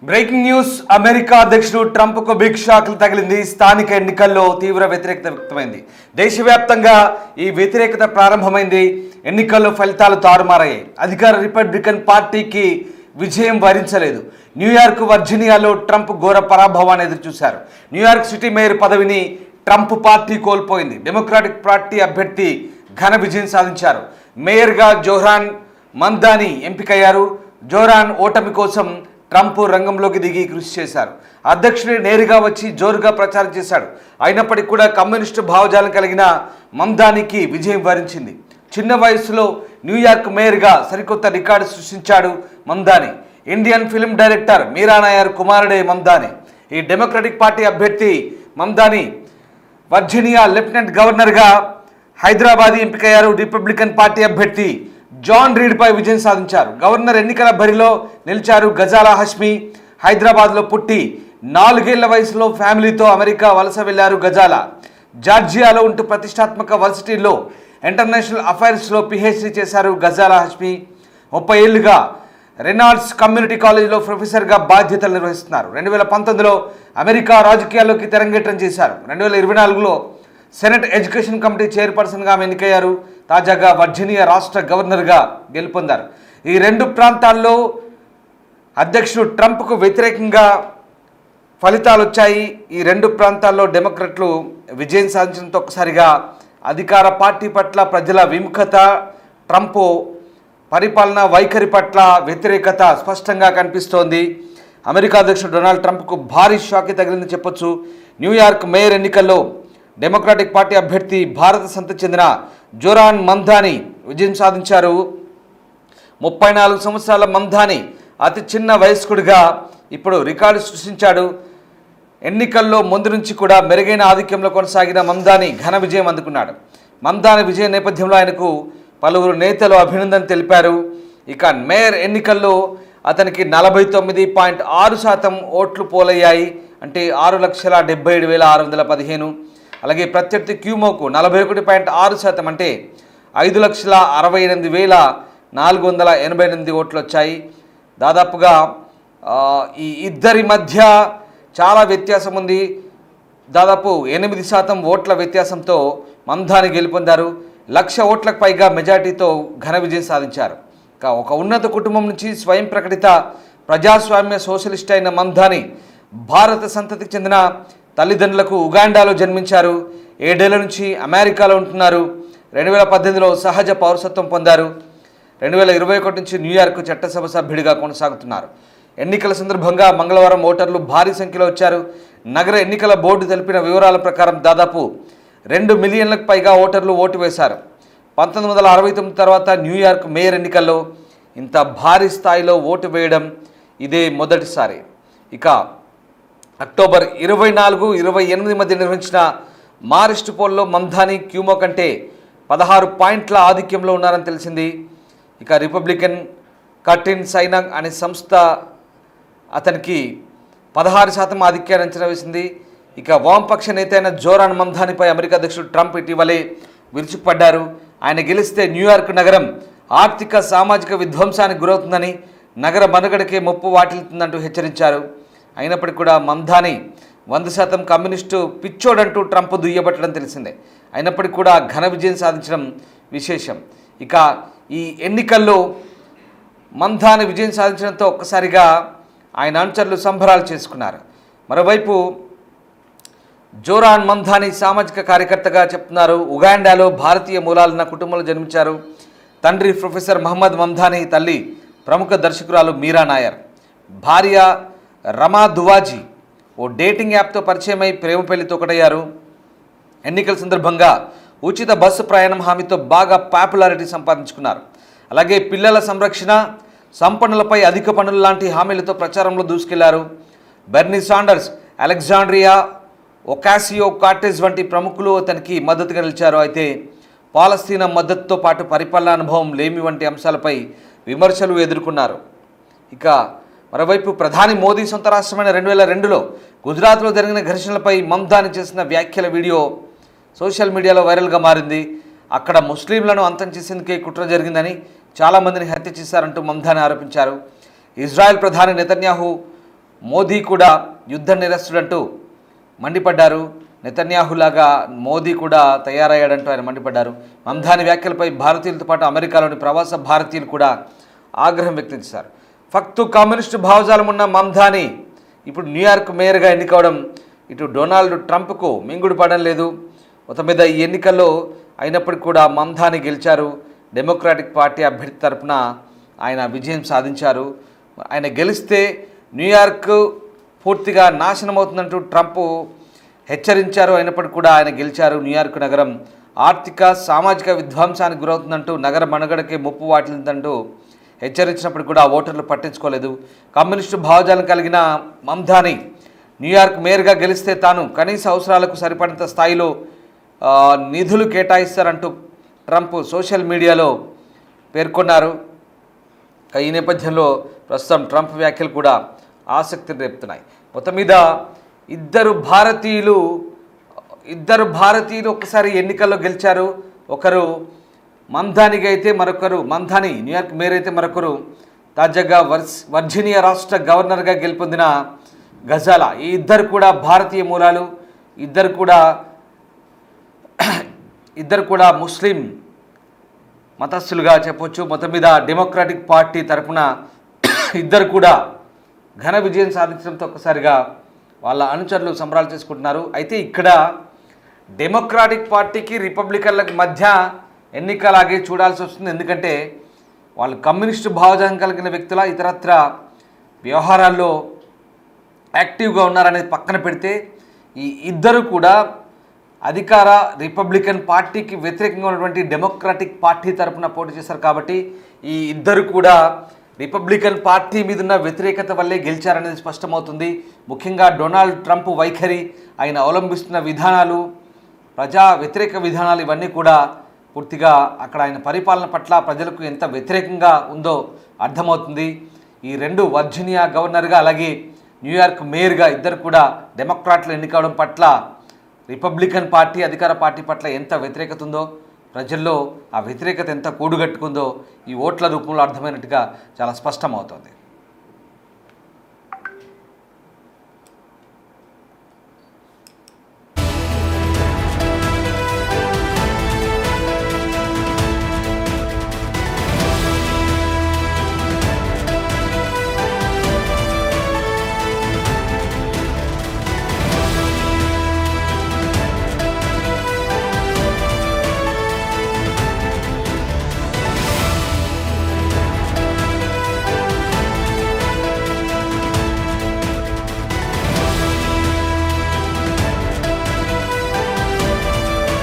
Breaking news. America అధ్యక్షుడు ట్రంప్కు big shock తగిలింది. స్థానిక ఎన్నికల్లో తీవ్ర వ్యతిరేకత వ్యక్తమైంది. దేశవ్యాప్తంగా ఈ వ్యతిరేకత ప్రారంభమైంది. ఎన్నికల్లో ఫలితాలు తారుమారయ్యాయి. అధికార రిపబ్లికన్ పార్టీకి విజయం వరించలేదు. న్యూయార్క్, వర్జీనియాలో ట్రంప్ ఘోర పరాభవాన్ని ఎదురుచూశారు. న్యూయార్క్ సిటీ మేయర్ పదవిని ట్రంప్ పార్టీ కోల్పోయింది. డెమోక్రాటిక్ పార్టీ అభ్యర్థి ఘన విజయం సాధించారు. మేయర్గా జోహ్రాన్ మందాని ఎంపికయ్యారు. జోహ్రాన్ ఓటమి కోసం ట్రంప్ రంగంలోకి దిగి కృషి చేశారు. అధ్యక్షుడే నేరుగా వచ్చి జోరుగా ప్రచారం చేశాడు. అయినప్పటికీ కూడా కమ్యూనిస్టు భావజాలం కలిగిన మందానికి విజయం వరించింది. చిన్న వయసులో న్యూయార్క్ మేయర్గా సరికొత్త రికార్డు సృష్టించాడు మందాని. ఇండియన్ ఫిల్మ్ డైరెక్టర్ మీరా నాయర్ కుమారుడే మందాని. ఈ డెమోక్రటిక్ పార్టీ అభ్యర్థి మందాని వర్జీనియా లెఫ్టినెంట్ గవర్నర్గా హైదరాబాద్ ఎంపికయ్యారు. రిపబ్లికన్ పార్టీ అభ్యర్థి జాన్ రీడ్పై విజయం సాధించారు. గవర్నర్ ఎన్నికల బరిలో నిలిచారు గజాలా హష్మి. హైదరాబాద్లో పుట్టి 4 ఏళ్ల వయసులో ఫ్యామిలీతో అమెరికా వలస వెళ్లారు గజాలా. జార్జియాలో ఉంటూ ప్రతిష్టాత్మక వర్సిటీలో ఇంటర్నేషనల్ అఫైర్స్లో పిహెచ్డి చేశారు గజాలా హష్మి. 30 ఏళ్లుగా రెనాల్డ్స్ కమ్యూనిటీ కాలేజీలో ప్రొఫెసర్గా బాధ్యతలు నిర్వహిస్తున్నారు. 2019లో అమెరికా రాజకీయాల్లోకి తెరంగేట్రం చేశారు. 2024లో సెనెట్ ఎడ్యుకేషన్ కమిటీ చైర్పర్సన్గా ఆమె ఎన్నికయ్యారు. తాజాగా వర్జీనియా రాష్ట్ర గవర్నర్గా గెలుపొందారు. ఈ రెండు ప్రాంతాల్లో అధ్యక్షుడు ట్రంప్కు వ్యతిరేకంగా ఫలితాలు వచ్చాయి. ఈ రెండు ప్రాంతాల్లో డెమోక్రట్లు విజయం సాధించడంతో ఒక్కసారిగా అధికార పార్టీ పట్ల ప్రజల విముఖత, ట్రంప్ పరిపాలన వైఖరి పట్ల వ్యతిరేకత స్పష్టంగా కనిపిస్తోంది. అమెరికా అధ్యక్షుడు డొనాల్డ్ ట్రంప్కు భారీ షాక్ తగిలిందని చెప్పొచ్చు. న్యూయార్క్ మేయర్ ఎన్నికల్లో డెమోక్రాటిక్ పార్టీ అభ్యర్థి భారత సంతతికి చెందిన జోరాన్ మందాని విజయం సాధించారు. 34 సంవత్సరాల మందాని అతి చిన్న వయస్కుడిగా ఇప్పుడు రికార్డు సృష్టించాడు. ఎన్నికల్లో ముందు నుంచి కూడా మెరుగైన ఆధిక్యంలో కొనసాగిన మందాని ఘన విజయం అందుకున్నాడు. మందాని విజయం నేపథ్యంలో ఆయనకు పలువురు నేతలు అభినందన తెలిపారు. ఇక మేయర్ ఎన్నికల్లో అతనికి 49.6% ఓట్లు పోలయ్యాయి. అంటే 6,77,615. అలాగే ప్రత్యర్థి క్యూమోకు 41.6% అంటే 5,68,488 ఓట్లు వచ్చాయి. దాదాపుగా ఈ ఇద్దరి మధ్య చాలా వ్యత్యాసం ఉంది. దాదాపు 8% ఓట్ల వ్యత్యాసంతో మందాని గెలుపొందారు. 1,00,000 ఓట్లకు పైగా మెజార్టీతో ఘన విజయం సాధించారు. ఒక ఉన్నత కుటుంబం నుంచి స్వయం ప్రకటిత ప్రజాస్వామ్య సోషలిస్ట్ అయిన మందాని భారత సంతతికి చెందిన తల్లిదండ్రులకు ఉగాండాలో జన్మించారు. 7 ఏళ్ల నుంచి అమెరికాలో ఉంటున్నారు. 2018లో సహజ పౌరసత్వం పొందారు. 2021 నుంచి న్యూయార్క్ చట్టసభ సభ్యుడిగా కొనసాగుతున్నారు. ఎన్నికల సందర్భంగా మంగళవారం ఓటర్లు భారీ సంఖ్యలో వచ్చారు. నగర ఎన్నికల బోర్డు తెలిపిన వివరాల ప్రకారం దాదాపు 2 మిలియన్లకు పైగా ఓటర్లు ఓటు వేశారు. 1969 తర్వాత న్యూయార్క్ మేయర్ ఎన్నికల్లో ఇంత భారీ స్థాయిలో ఓటు వేయడం ఇదే మొదటిసారి. ఇక అక్టోబర్ 24-28 మధ్య నిర్వహించిన మారిస్ట్ పోల్లో మందాని క్యూమో కంటే 16 పాయింట్ల ఆధిక్యంలో ఉన్నారని తెలిసింది. ఇక రిపబ్లికన్ కర్టిన్ సైనాగ్ అనే సంస్థ అతనికి 16% ఆధిక్యాన్ని అంచనా వేసింది. ఇక వామపక్ష నేత అయిన జోరాన్ మందానిపై అమెరికా అధ్యక్షుడు ట్రంప్ ఇటీవలే విరుచుకుపడ్డారు. ఆయన గెలిస్తే న్యూయార్క్ నగరం ఆర్థిక సామాజిక విధ్వంసానికి గురవుతుందని, నగర మనుగడకే ముప్పు వాటిల్తుందంటూ హెచ్చరించారు. అయినప్పటికీ కూడా మందాని 100% కమ్యూనిస్టు పిచ్చోడంటూ ట్రంప్ దుయ్యబట్టడం తెలిసిందే. అయినప్పటికీ కూడా ఘన విజయం సాధించడం విశేషం. ఇక ఈ ఎన్నికల్లో మందాని విజయం సాధించడంతో ఒక్కసారిగా ఆయన అనుచరులు సంబరాలు చేసుకున్నారు. మరోవైపు జోరాన్ మందాని సామాజిక కార్యకర్తగా చెప్తున్నారు. ఉగాండాలో భారతీయ మూలాలున్న కుటుంబంలో జన్మించారు. తండ్రి ప్రొఫెసర్ మహమ్మద్ మందాని, తల్లి ప్రముఖ దర్శకురాలు మీరా నాయర్. భార్య రమా దువాజీ ఓ డేటింగ్ యాప్తో పరిచయమై ప్రేమ పెళ్లితో ఒకటయ్యారు. ఎన్నికల సందర్భంగా ఉచిత బస్సు ప్రయాణం హామీతో బాగా పాపులారిటీ సంపాదించుకున్నారు. అలాగే పిల్లల సంరక్షణ, సంపన్నులపై అధిక పన్నులు లాంటి హామీలతో ప్రచారంలో దూసుకెళ్లారు. బెర్నీ సాండర్స్, అలెగ్జాండ్రియా ఒకాసియో కార్టెజ్ వంటి ప్రముఖులు అతనికి మద్దతుగా నిలిచారు. అయితే పాలస్తీనా మద్దతుతో పాటు పరిపాలనా అనుభవం లేమి వంటి అంశాలపై విమర్శలు ఎదుర్కొన్నారు. ఇక మరోవైపు ప్రధాని మోదీ సొంత రాష్ట్రమైన 2002లో గుజరాత్లో జరిగిన ఘర్షణలపై మందాని చేసిన వ్యాఖ్యల వీడియో సోషల్ మీడియాలో వైరల్గా మారింది. అక్కడ ముస్లింలను అంతం చేసేందుకే కుట్ర జరిగిందని, చాలామందిని హత్య చేశారంటూ మందాని ఆరోపించారు. ఇజ్రాయెల్ ప్రధాని నెతన్యాహు మోదీ కూడా యుద్ధ నిరస్తుడంటూ మండిపడ్డారు. నెతన్యాహులాగా మోదీ కూడా తయారయ్యాడంటూ ఆయన మండిపడ్డారు. మమ్దాని వ్యాఖ్యలపై భారతీయులతో పాటు అమెరికాలోని ప్రవాస భారతీయులు కూడా ఆగ్రహం వ్యక్తం చేశారు. ఫక్తు కమ్యూనిస్టు భావజాలం ఉన్న మమ్దాని ఇప్పుడు న్యూయార్క్ మేయర్గా ఎన్నికవడం ఇటు డొనాల్డ్ ట్రంప్కు మింగుడు పడడం లేదు. మొత్తం మీద ఈ ఎన్నికల్లో అయినప్పటికీ కూడా మమ్దాని గెలిచారు. డెమోక్రాటిక్ పార్టీ అభ్యర్థి తరపున ఆయన విజయం సాధించారు. ఆయన గెలిస్తే న్యూయార్క్ పూర్తిగా నాశనమవుతుందంటూ ట్రంప్ హెచ్చరించారు. అయినప్పటికీ కూడా ఆయన గెలిచారు. న్యూయార్క్ నగరం ఆర్థిక సామాజిక విధ్వంసానికి గురవుతుందంటూ నగర మనుగడకే ముప్పు వాటిల్లిందంటూ హెచ్చరించినప్పుడు కూడా ఓటర్లు పట్టించుకోలేదు. కమ్యూనిస్టు భావజాలం కలిగిన మమ్దాని న్యూయార్క్ మేయర్గా గెలిస్తే తాను కనీస అవసరాలకు సరిపడినంత స్థాయిలో నిధులు కేటాయిస్తారంటూ ట్రంప్ సోషల్ మీడియాలో పేర్కొన్నారు. ఈ నేపథ్యంలో ప్రస్తుతం ట్రంప్ వ్యాఖ్యలు కూడా ఆసక్తిని రేపుతున్నాయి. మొత్తం మీద ఇద్దరు భారతీయులు ఒక్కసారి ఎన్నికల్లో గెలిచారు. ఒకరు మమ్దానికి అయితే మరొకరు మమ్దాని న్యూయార్క్ మేయర్ అయితే మరొకరు తాజాగా వర్జీనియా రాష్ట్ర గవర్నర్గా గెలుపొందిన గజాలా. ఈ ఇద్దరు కూడా భారతీయ మూలాలు. ఇద్దరు కూడా ముస్లిం మతస్థులుగా చెప్పొచ్చు. మొత్తం మీద డెమోక్రాటిక్ పార్టీ తరఫున ఇద్దరు కూడా ఘన విజయం సాధించడంతో ఒక్కసారిగా వాళ్ళ అనుచరులు సంబరాలు చేసుకుంటున్నారు. అయితే ఇక్కడ డెమోక్రాటిక్ పార్టీకి రిపబ్లికన్లకు మధ్య ఎన్నికలాగే చూడాల్సి వస్తుంది. ఎందుకంటే వాళ్ళు కమ్యూనిస్టు భావజాలం కలిగిన వ్యక్తుల ఇతరత్ర వ్యవహారాల్లో యాక్టివ్గా ఉన్నారనేది పక్కన పెడితే ఈ ఇద్దరు కూడా అధికార రిపబ్లికన్ పార్టీకి వ్యతిరేకంగా ఉన్నటువంటి డెమోక్రాటిక్ పార్టీ తరఫున పోటీ చేశారు. కాబట్టి ఈ ఇద్దరు కూడా రిపబ్లికన్ పార్టీ మీద ఉన్న వ్యతిరేకత వల్లే గెలిచారనేది స్పష్టమవుతుంది. ముఖ్యంగా డొనాల్డ్ ట్రంప్ వైఖరి, ఆయన అవలంబిస్తున్న విధానాలు, ప్రజా వ్యతిరేక విధానాలు ఇవన్నీ కూడా పూర్తిగా అక్కడ ఆయన పరిపాలన పట్ల ప్రజలకు ఎంత వ్యతిరేకంగా ఉందో అర్థమవుతుంది. ఈ రెండు వర్జీనియా గవర్నర్గా అలాగే న్యూయార్క్ మేయర్గా ఇద్దరు కూడా డెమోక్రాట్లు ఎన్నికవడం పట్ల రిపబ్లికన్ పార్టీ అధికార పార్టీ పట్ల ఎంత వ్యతిరేకత ఉందో, ప్రజల్లో ఆ వ్యతిరేకత ఎంత కూడుగట్టుకుందో ఈ ఓట్ల రూపంలో అర్థమైనట్టుగా చాలా స్పష్టమవుతోంది.